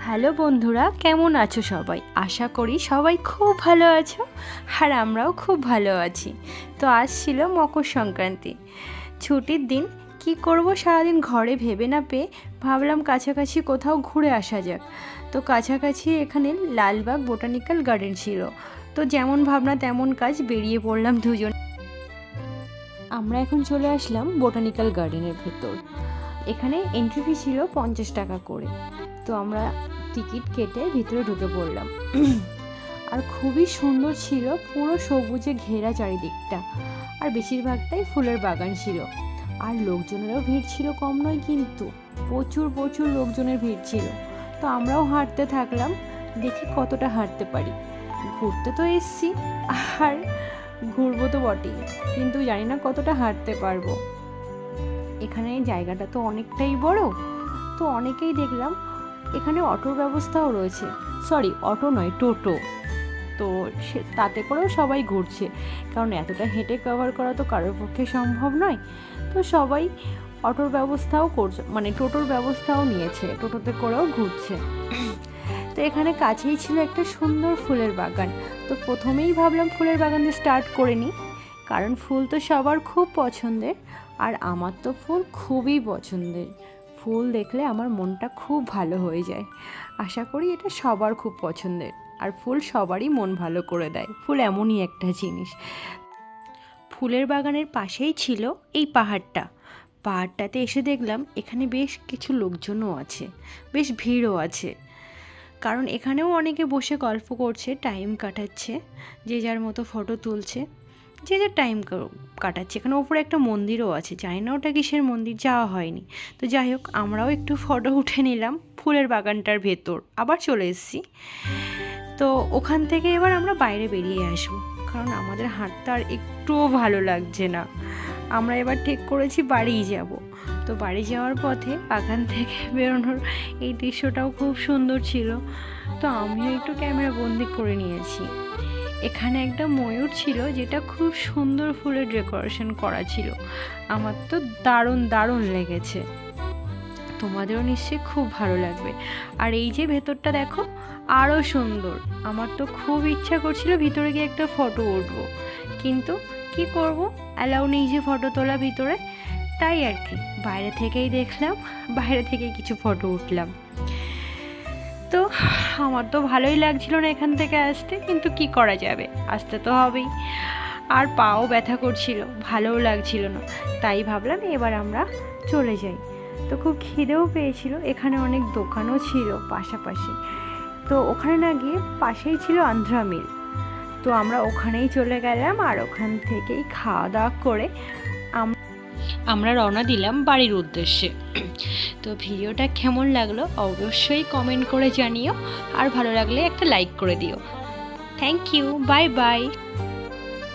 Hello বন্ধুরা, কেমন আছো সবাই? আশা করি সবাই খুব ভালো আছো, আর আমরাও খুব ভালো আছি। তো আজ ছিল মকর সংক্রান্তি, ছুটির দিন। কি করব সারাদিন ঘরে ভেবে না পেয়ে ভাবলাম কাছাকাছি কোথাও ঘুরে আসা যাক। তো কাছাকাছি এখানে লালবাগ বোটানিক্যাল গার্ডেন ছিল, তো যেমন ভাবনা তেমন কাজ, বেরিয়ে পড়লাম দুজন। আমরা এখন চলে আসলাম বোটানিক্যাল গার্ডেনের ভেতর। এখানে এন্ট্রি ফি ছিল 50 টাকা করে। তো আমরা টিকিট কেটে ভিতরে ঢুকে পড়লাম। আর খুবই সুন্দর ছিল, পুরো সবুজে ঘেরা চারিদিকটা, আর বেশিরভাগটাই ফুলের বাগান ছিল। আর লোকজনেরও ভিড় ছিল কম নয়, কিন্তু প্রচুর প্রচুর লোকজনের ভিড় ছিল। তো আমরাও হাঁটতে থাকলাম, দেখি কতটা হাঁটতে পারি। ঘুরতে তো এসছি, আর ঘুরবো তো বটেই, কিন্তু জানি না কতটা হাঁটতে পারবো। এখানে জায়গাটা তো অনেকটাই বড়, তো অনেকেই দেখলাম এখানে অটোর ব্যবস্থাও রয়েছে। সরি, অটো নয়, টোটো। তো তাতে করেও সবাই ঘুরছে, কারণ এতটা হেঁটে কভার করা তো কারোর পক্ষে সম্ভব নয়। তো সবাই অটোর ব্যবস্থাও করছে, মানে টোটোর ব্যবস্থাও নিয়েছে, টোটোতে করেও ঘুরছে। তো এখানে কাছেই ছিল একটা সুন্দর ফুলের বাগান। তো প্রথমেই ভাবলাম ফুলের বাগান দিয়ে স্টার্ট করে নিই, কারণ ফুল তো সবার খুব পছন্দের, আর আমার তো ফুল খুবই পছন্দের। ফুল দেখলে আমার মনটা খুব ভালো হয়ে যায়। আশা করি এটা সবার খুব পছন্দের, আর ফুল সবারই মন ভালো করে দেয়। ফুল এমনই একটা জিনিস। ফুলের বাগানের পাশেই ছিল এই পাহাড়টাতে এসে দেখলাম এখানে বেশ কিছু লোকজনও আছে, বেশ ভিড়ও আছে। কারণ এখানেও অনেকে বসে গল্প করছে, টাইম কাটাচ্ছে, যে যার মতো ফটো তুলছে, যে যার টাইম কাটাচ্ছে। এখানে ওপরে একটা মন্দিরও আছে, জানি না ওটা কিসের মন্দির, যাওয়া হয়নি। তো যাই হোক, আমরাও একটু ফটো উঠে নিলাম ফুলের বাগানটার ভেতর, আবার চলে এসেছি। তো ওখান থেকে এবার আমরা বাইরে বেরিয়ে আসবো, কারণ আমাদের হাঁটতে আর একটুও ভালো লাগছে না। আমরা এবার ঠিক করেছি বাড়িই যাব। তো বাড়ি যাওয়ার পথে বাগান থেকে বেরোনোর এই দৃশ্যটাও খুব সুন্দর ছিল, তো আমিও একটু ক্যামেরা বন্দি করে নিয়েছি। এখানে একটা ময়ূর ছিল, যেটা খুব সুন্দর ফুলের ডেকোরেশন করা ছিল। আমার তো দারুণ দারুণ লেগেছে, তোমাদেরও নিশ্চয়ই খুব ভালো লাগবে। আর এই যে ভেতরটা দেখো, আরও সুন্দর। আমার তো খুব ইচ্ছা করছিল ভিতরে গিয়ে একটা ফটো উঠবো, কিন্তু কি করব, অ্যালাউ নেই যে ফটো তোলা ভিতরে। তাই আর কি, বাইরে থেকেই দেখলাম, বাইরে থেকেই কিছু ফটো উঠলাম। তো আমার তো ভালোই লাগছিল না এখান থেকে আসতে, কিন্তু কি করা যাবে, আসতে তো হবেই। আর পাও ব্যথা করছিল, ভালোও লাগছিল না। তাই ভাবলাম এবার আমরা চলে যাই। তো খুব খিদেও পেয়েছিল, এখানে অনেক দোকানও ছিল পাশাপাশি। তো ওখানে না গিয়ে পাশেই ছিল আন্ধ্রা মিল। তো আমরা ওখানেই চলে গেলাম, আর ওখান থেকেই খাওয়া দাওয়া করে আমরা রওনা দিলাম বাড়ির উদ্দেশ্যে। তো ভিডিওটা কেমন লাগলো অবশ্যই কমেন্ট করে জানিও, আর ভালো লাগলে একটা লাইক করে দিও। Thank you, bye by.